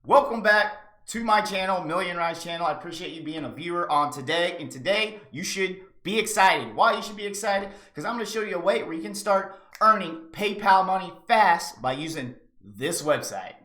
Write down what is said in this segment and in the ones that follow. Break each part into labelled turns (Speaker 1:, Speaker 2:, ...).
Speaker 1: Welcome back to my channel, Million Rise channel. I appreciate you being a viewer on today. And today you should be excited. Why you should be excited? Because I'm going to show you a way where you can start earning PayPal money fast by using this website.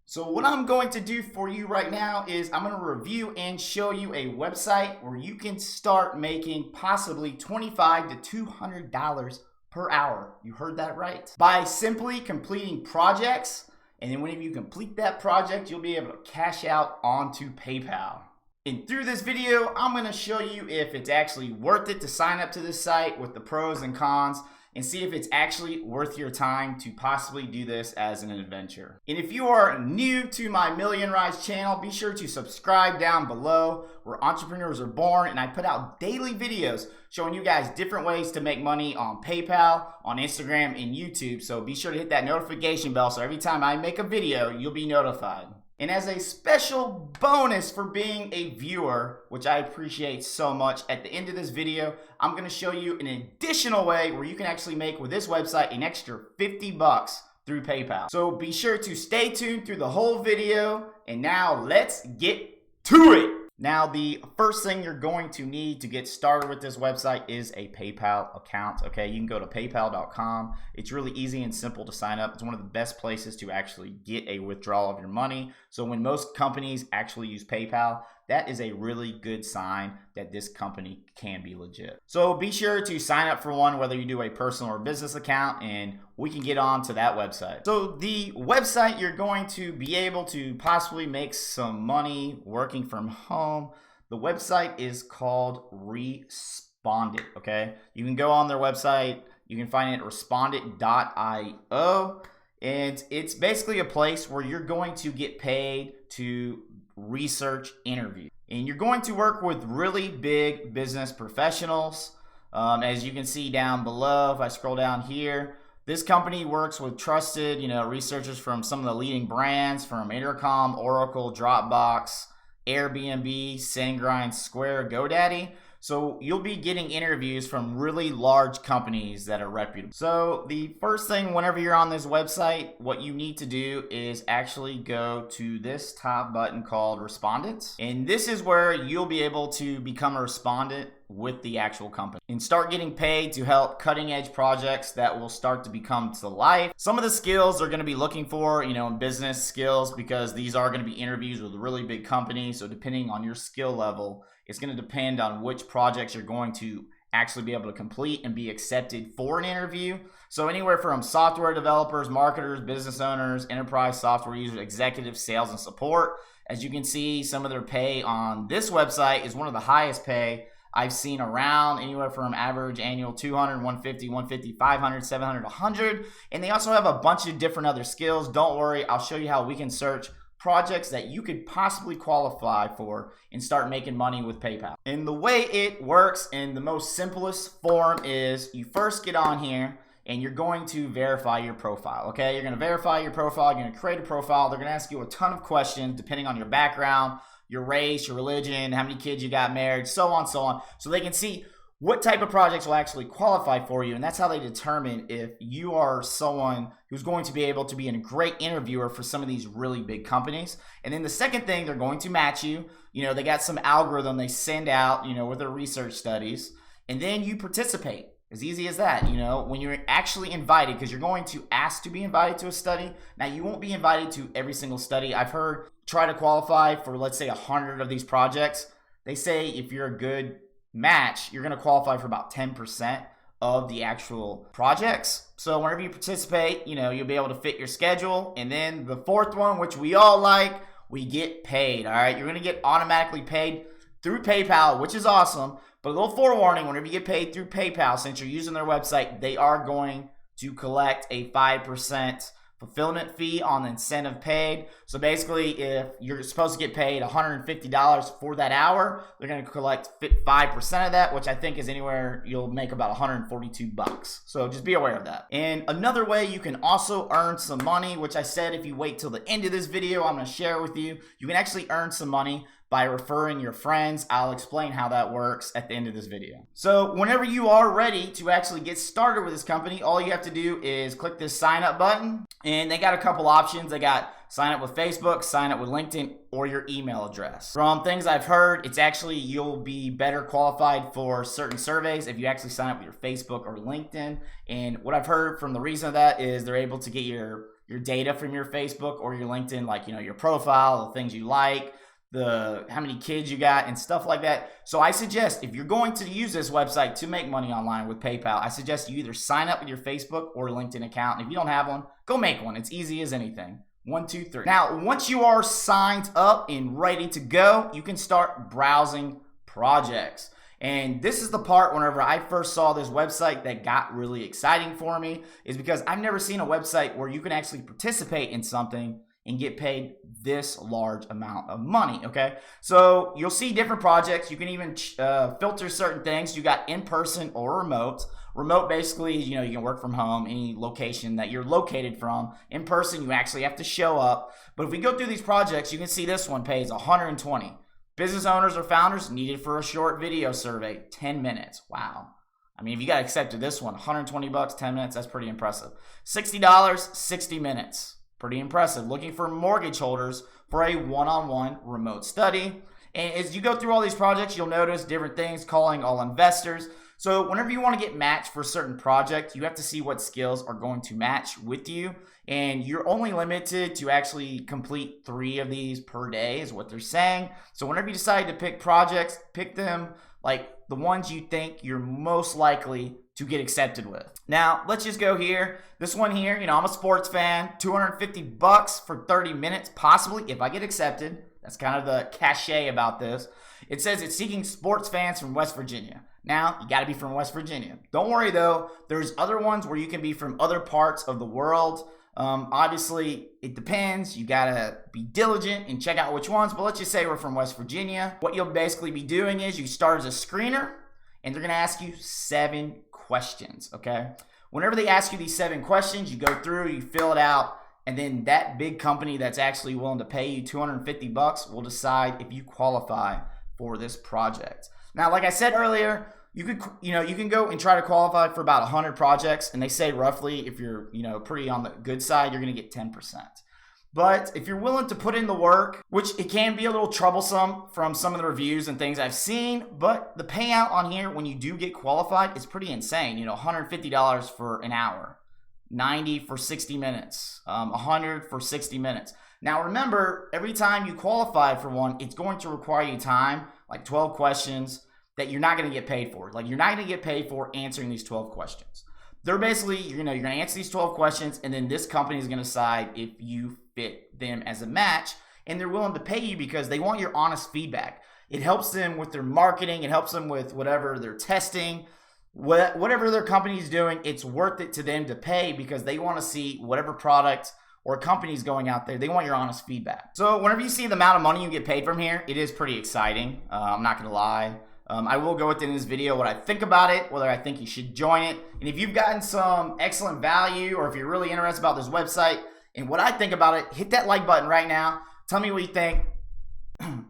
Speaker 1: So what I'm going to do for you right now is I'm going to review and show you a website where you can start making possibly $25 to $200 per hour. You heard that right. By simply completing projects. And then whenever you complete that project, you'll be able to cash out onto PayPal. And through this video, I'm going to show you if it's actually worth it to sign up to this site with the pros and cons and see if it's actually worth your time to possibly do this as an adventure. And if you are new to my Million Rise channel, be sure to subscribe down below where entrepreneurs are born, and I put out daily videos showing you guys different ways to make money on PayPal, on Instagram, and YouTube. So be sure to hit that notification bell so every time I make a video, you'll be notified. And as a special bonus for being a viewer, which I appreciate so much, at the end of this video, I'm going to show you an additional way where you can actually make with this website an extra $50 through PayPal. So be sure to stay tuned through the whole video. And now let's get to it. Now, the first thing you're going to need to get started with this website is a PayPal account, okay? You can go to paypal.com. It's really easy and simple to sign up. It's one of the best places to actually get a withdrawal of your money. So when most companies actually use PayPal, that is a really good sign that this company can be legit. So be sure to sign up for one, whether you do a personal or business account, and we can get on to that website. So the website you're going to be able to possibly make some money working from home, the website is called Respondit, okay? You can go on their website. You can find it at respondit.io. And it's basically a place where you're going to get paid to research interviews. And you're going to work with really big business professionals. As you can see down below, if I scroll down here, this company works with trusted, researchers from some of the leading brands from Intercom, Oracle, Dropbox, Airbnb, SendGrind, Square, GoDaddy. So you'll be getting interviews from really large companies that are reputable. So the first thing whenever you're on this website, what you need to do is actually go to this top button called Respondents. And this is where you'll be able to become a respondent with the actual company and start getting paid to help cutting edge projects that will start to become to life. Some of the skills they're going to be looking for, in business skills, because these are going to be interviews with really big companies. So depending on your skill level, it's going to depend on which projects you're going to actually be able to complete and be accepted for an interview. So anywhere from software developers, marketers, business owners, enterprise software users, executives, sales, and support. As you can see, some of their pay on this website is one of the highest pay I've seen around, anywhere from average annual 200, 150, 150, 500, 700, 100. And they also have a bunch of different other skills. Don't worry, I'll show you how we can search projects that you could possibly qualify for and start making money with PayPal. And the way it works in the most simplest form is you first get on here and you're going to verify your profile, okay? You're going to verify your profile. You're going to create a profile. They're going to ask you a ton of questions depending on your background, your race, your religion, how many kids you got married, so on, so they can see what type of projects will actually qualify for you. And that's how they determine if you are someone who's going to be able to be a great interviewer for some of these really big companies. And then the second thing, they're going to match you. They got some algorithm they send out, with their research studies. And then you participate. As easy as that, when you're actually invited, because you're going to ask to be invited to a study. Now, you won't be invited to every single study. I've heard try to qualify for, let's say, 100 of these projects. They say if you're a good match, you're going to qualify for about 10% of the actual projects. So whenever you participate, you'll be able to fit your schedule. And then the fourth one, which we all like, we get paid. All right. You're going to get automatically paid through PayPal, which is awesome. But a little forewarning, whenever you get paid through PayPal, since you're using their website, they are going to collect a 5% fulfillment fee on the incentive paid. So basically, if you're supposed to get paid $150 for that hour, they're going to collect 5% of that, which I think is anywhere you'll make about $142. So just be aware of that. And another way you can also earn some money, which I said if you wait till the end of this video, I'm going to share with you. You can actually earn some money by referring your friends. I'll explain how that works at the end of this video. So whenever you are ready to actually get started with this company, all you have to do is click this sign up button, and they got a couple options. They got sign up with Facebook, sign up with LinkedIn, or your email address. From things I've heard, it's actually you'll be better qualified for certain surveys if you actually sign up with your Facebook or LinkedIn. And what I've heard from the reason of that is they're able to get your data from your Facebook or your LinkedIn, like, your profile, the things you like, how many kids you got and stuff like that. So I suggest if you're going to use this website to make money online with PayPal, I suggest you either sign up with your Facebook or LinkedIn account. And if you don't have one, go make one. It's easy as anything. 1, 2, 3. Now, once you are signed up and ready to go, you can start browsing projects. And this is the part whenever I first saw this website that got really exciting for me, is because I've never seen a website where you can actually participate in something and get paid this large amount of money, okay? So you'll see different projects. You can even filter certain things. You got in-person or remote. Remote basically, you can work from home, any location that you're located from. In person, you actually have to show up. But if we go through these projects, you can see this one pays $120. Business owners or founders needed for a short video survey, 10 minutes. Wow. I mean, if you got accepted this one, $120, 10 minutes, that's pretty impressive. $60, 60 minutes. Pretty impressive. Looking for mortgage holders for a one-on-one remote study. And as you go through all these projects, you'll notice different things, calling all investors. So whenever you want to get matched for a certain project, you have to see what skills are going to match with you. And you're only limited to actually complete 3 of these per day is what they're saying. So whenever you decide to pick projects, pick them like the ones you think you're most likely to get accepted with. Now, let's just go here. This one here, I'm a sports fan, $250 for 30 minutes, possibly if I get accepted. That's kind of the cachet about this. It says it's seeking sports fans from West Virginia. Now, you got to be from West Virginia. Don't worry though, there's other ones where you can be from other parts of the world. Obviously, it depends. You got to be diligent and check out which ones, but let's just say we're from West Virginia. What you'll basically be doing is you start as a screener, and they're going to ask you 7 questions, okay? Whenever they ask you these 7 questions, you go through, you fill it out, and then that big company that's actually willing to pay you $250 will decide if you qualify for this project. Now, like I said earlier, you can go and try to qualify for about 100 projects, and they say roughly if you're, pretty on the good side, you're going to get 10%. But if you're willing to put in the work, which it can be a little troublesome from some of the reviews and things I've seen, but the payout on here when you do get qualified is pretty insane. $150 for an hour, $90 for 60 minutes, $100 for 60 minutes. Now remember, every time you qualify for one, it's going to require you time, like 12 questions that you're not going to get paid for. Like you're not going to get paid for answering these 12 questions. They're basically, you're going to answer these 12 questions, and then this company is going to decide if you fit them as a match, and they're willing to pay you because they want your honest feedback. It helps them with their marketing. It helps them with whatever they're testing, whatever their company is doing. It's worth it to them to pay because they want to see whatever product or companies going out there. They want your honest feedback. So whenever you see the amount of money you get paid from here, it is pretty exciting. I'm not going to lie. I will go within this video what I think about it, whether I think you should join it. And if you've gotten some excellent value, or if you're really interested about this website and what I think about it, hit that like button right now. Tell me what you think.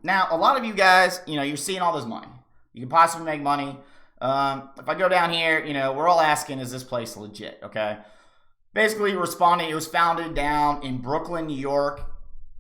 Speaker 1: Now, a lot of you guys, you're seeing all this money. You can possibly make money. If I go down here, we're all asking, is this place legit? Okay. Basically responding, it was founded down in Brooklyn, New York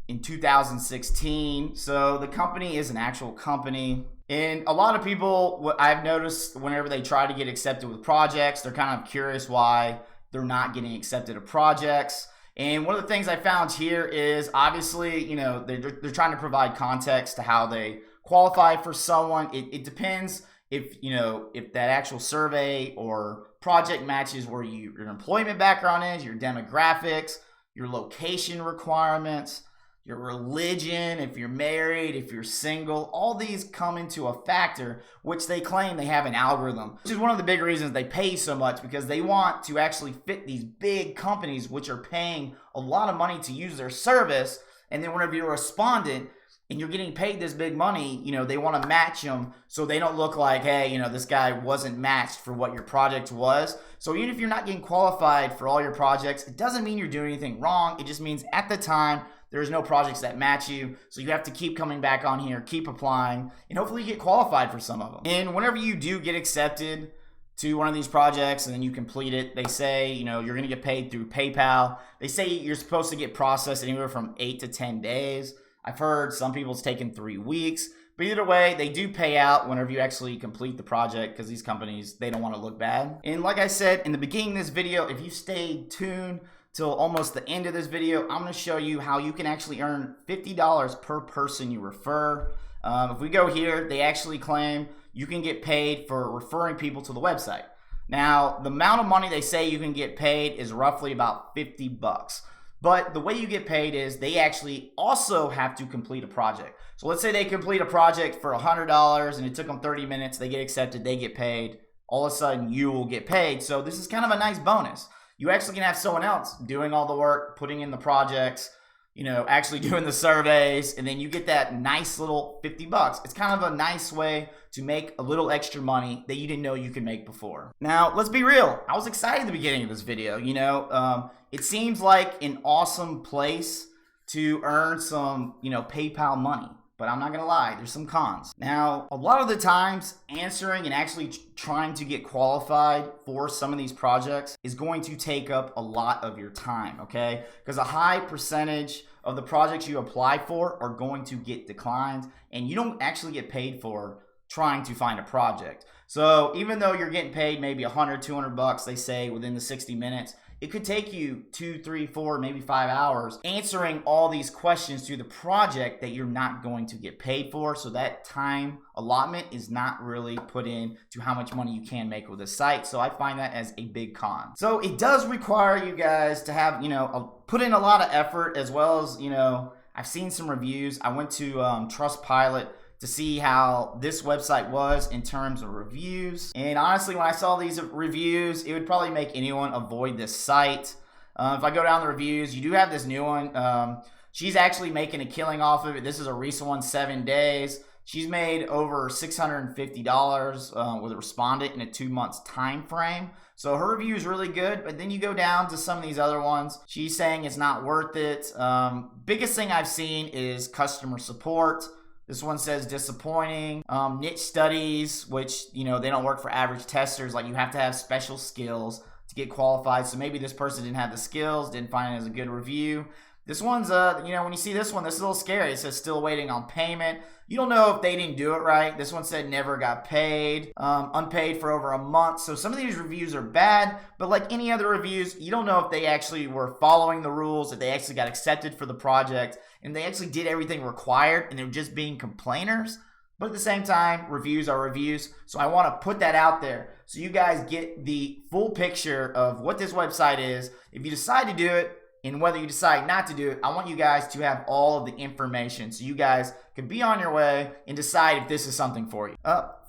Speaker 1: in 2016. So the company is an actual company. And a lot of people, what I've noticed whenever they try to get accepted with projects, they're kind of curious why they're not getting accepted to projects. And one of the things I found here is obviously, they're trying to provide context to how they qualify for someone. It depends if that actual survey or project matches where your employment background is, your demographics, your location requirements, your religion, if you're married, if you're single, all these come into a factor, which they claim they have an algorithm, which is one of the big reasons they pay so much, because they want to actually fit these big companies, which are paying a lot of money to use their service. And then whenever you're a respondent and you're getting paid this big money, they want to match them so they don't look like, hey, this guy wasn't matched for what your project was. So even if you're not getting qualified for all your projects, it doesn't mean you're doing anything wrong. It just means at the time, there's no projects that match you, so you have to keep coming back on here, keep applying, and hopefully you get qualified for some of them. And whenever you do get accepted, to one of these projects and then you complete it. They say, you know, you're going to get paid through PayPal. They say you're supposed to get processed anywhere from 8 to 10 days. I've heard some people it's taken 3 weeks. But either way, they do pay out whenever you actually complete the project because these companies, they don't want to look bad. And like I said in the beginning of this video, if you stayed tuned till almost the end of this video, I'm going to show you how you can actually earn $50 per person you refer. If we go here, they actually claim you can get paid for referring people to the website. Now, the amount of money they say you can get paid is roughly about 50 bucks. But the way you get paid is they actually also have to complete a project. So let's say they complete a project for $100 and it took them 30 minutes, they get accepted, they get paid. All of a sudden you will get paid. So this is kind of a nice bonus. You actually can have someone else doing all the work, putting in the projects, you know, actually doing the surveys, and then you get that nice little 50 bucks. It's kind of a nice way to make a little extra money that you didn't know you could make before. Now, let's be real. I was excited at the beginning of this video. You know, it seems like an awesome place to earn some, you know, PayPal money. But I'm not going to lie, there's some cons. Now, a lot of the times, answering and actually trying to get qualified for some of these projects is going to take up a lot of your time, okay? Because a high percentage of the projects you apply for are going to get declined, and you don't actually get paid for trying to find a project. So even though you're getting paid maybe 100, 200 bucks, they say within the 60 minutes, it could take you 2, 3, 4, maybe 5 hours answering all these questions through the project that you're not going to get paid for. So that time allotment is not really put in to how much money you can make with a site. So I find that as a big con. So it does require you guys to have, you know, put in a lot of effort, as well as, you know, I've seen some reviews. I went to Trustpilot to see how this website was in terms of reviews. And honestly, when I saw these reviews, it would probably make anyone avoid this site. If I go down the reviews, you do have this new one. She's actually making a killing off of it. This is a recent one, 7 days. She's made over $650 with a respondent in a 2 months time frame. So her review is really good, but then you go down to some of these other ones. She's saying it's not worth it. Biggest thing I've seen is customer support. This one says disappointing. Niche studies, which, you know, they don't work for average testers. Like, you have to have special skills to get qualified. So maybe this person didn't have the skills, didn't find it as a good review. This one's, you know, when you see this one, this is a little scary. It says still waiting on payment. You don't know if they didn't do it right. This one said never got paid, unpaid for over a month. So some of these reviews are bad, but like any other reviews, you don't know if they actually were following the rules, if they actually got accepted for the project, and they actually did everything required, and they're just being complainers. But at the same time, reviews are reviews. So I want to put that out there so you guys get the full picture of what this website is. If you decide to do it, and whether you decide not to do it, I want you guys to have all of the information so you guys can be on your way and decide if this is something for you.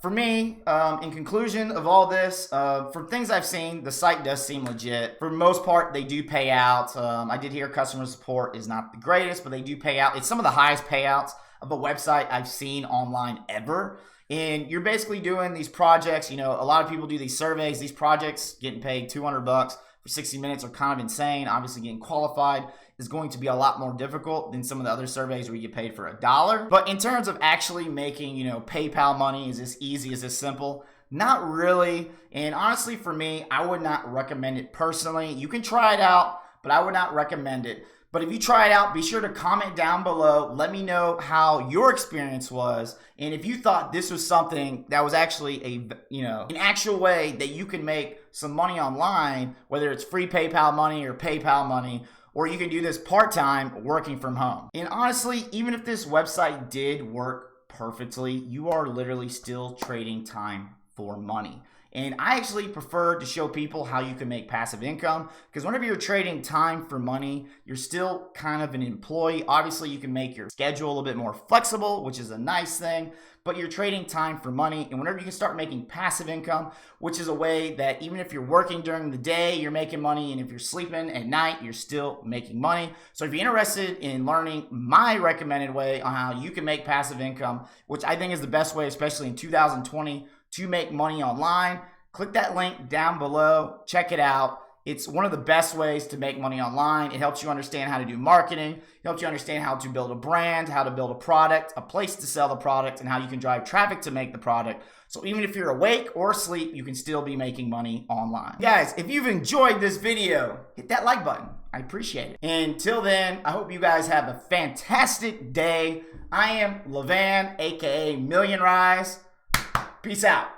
Speaker 1: For me, in conclusion of all this, for things I've seen, the site does seem legit. For the most part, they do pay out. I did hear customer support is not the greatest, but they do pay out. It's some of the highest payouts of a website I've seen online ever. And you're basically doing these projects. You know, a lot of people do these surveys, these projects, getting paid 200 bucks. For 60 minutes are kind of insane. Obviously, getting qualified is going to be a lot more difficult than some of the other surveys where you get paid for $1. But in terms of actually making, you know, PayPal money, is this easy? Is this simple? Not really. And honestly, for me, I would not recommend it personally. You can try it out, but I would not recommend it. But if you try it out, be sure to comment down below. Let me know how your experience was. And if you thought this was something that was actually an actual way that you can make some money online, whether it's free PayPal money or PayPal money, or you can do this part-time working from home. And honestly, even if this website did work perfectly, you are literally still trading time for money. And I actually prefer to show people how you can make passive income, because whenever you're trading time for money, you're still kind of an employee. Obviously, you can make your schedule a little bit more flexible, which is a nice thing, but you're trading time for money. And whenever you can start making passive income, which is a way that even if you're working during the day, you're making money, and if you're sleeping at night, you're still making money. So if you're interested in learning my recommended way on how you can make passive income, which I think is the best way, especially in 2020, to make money online, click that link down below, check it out. It's one of the best ways to make money online. It helps you understand how to do marketing. It helps you understand how to build a brand, how to build a product, a place to sell the product, and how you can drive traffic to make the product. So even if you're awake or asleep, you can still be making money online. Guys, if you've enjoyed this video, hit that like button. I appreciate it. Until then, I hope you guys have a fantastic day. I am Levan, aka Million Rise. Peace out.